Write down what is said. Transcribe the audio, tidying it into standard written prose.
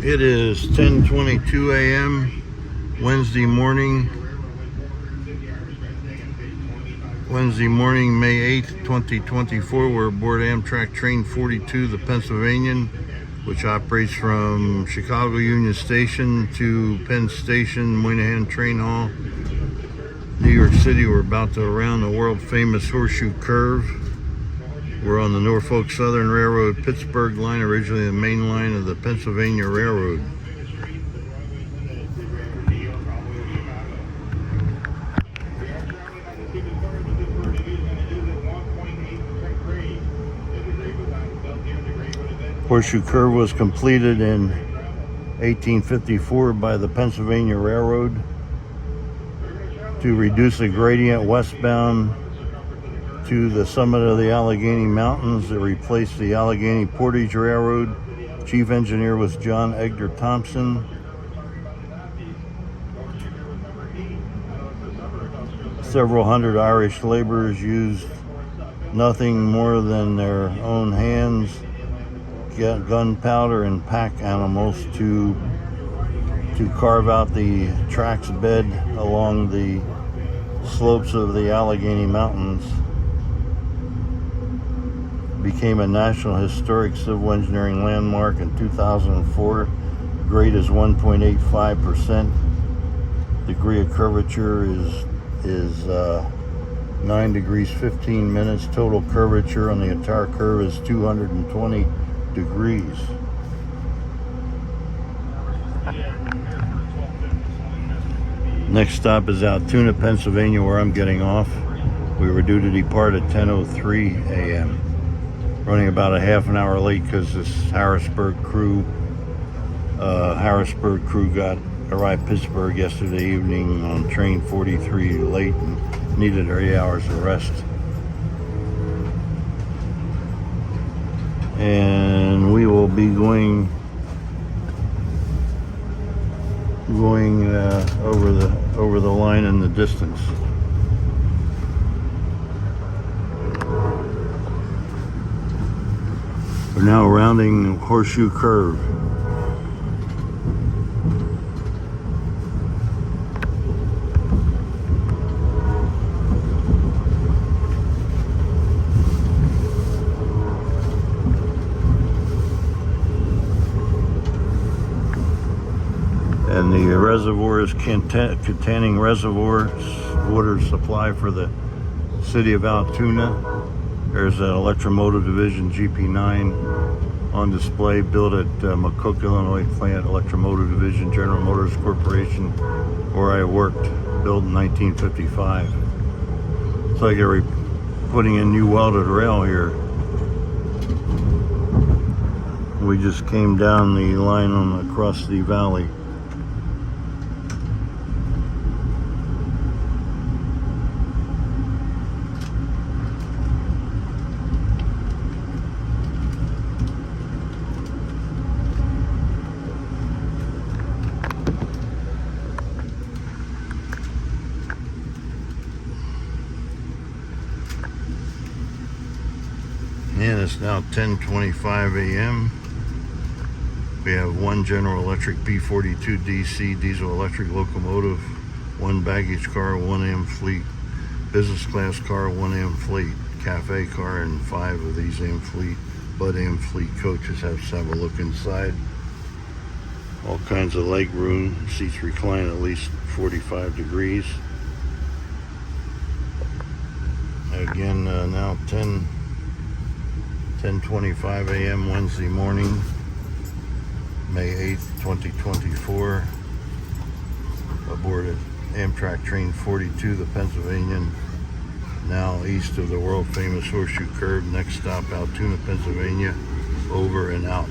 It is 10:22 a.m. Wednesday morning, May 8th, 2024. We're aboard Amtrak Train 42, the Pennsylvanian, which operates from Chicago Union Station to Penn Station, Moynihan Train Hall, New York City. We're about to round the World Famous Horseshoe Curve. We're on the Norfolk Southern Railroad Pittsburgh line, originally the main line of the Pennsylvania Railroad. Horseshoe Curve was completed in 1854 by the Pennsylvania Railroad to reduce the gradient westbound to the summit of the Allegheny Mountains. It replaced the Allegheny Portage Railroad. Chief engineer was John Edgar Thompson. Several hundred Irish laborers used nothing more than their own hands, gunpowder, and pack animals to carve out the tracks bed along the slopes of the Allegheny Mountains. Became a National Historic Civil Engineering Landmark in 2004. Grade is 1.85%. Degree of curvature is 9 degrees 15 minutes. Total curvature on the entire curve is 220 degrees. Next stop is Altoona, Pennsylvania, where I'm getting off. We were due to depart at 10:03 a.m. Running about a half an hour late because this Harrisburg crew arrived Pittsburgh yesterday evening on train 43 late and needed 8 hours of rest. And we will be going over the line in the distance. We're now rounding Horseshoe Curve. And the reservoir is containing reservoir water supply for the city of Altoona. There's an Electromotive Division GP9 on display, built at McCook, Illinois plant, Electromotive Division, General Motors Corporation, where I worked, built in 1955. It's like they're putting in new welded rail here. We just came down the line across the valley. And it's now 10:25 a.m. We have one General Electric P42 DC diesel electric locomotive, one baggage car, 1M fleet, business class car, 1M fleet, cafe car, and 5 of these M fleet, Bud M fleet coaches. Let's have a look inside. All kinds of leg room, seats recline at least 45 degrees. Again, now 10:25 a.m. Wednesday morning, May 8th, 2024. Aboard Amtrak Train 42, the Pennsylvanian, now east of the world famous Horseshoe Curve. Next stop, Altoona, Pennsylvania. Over and out.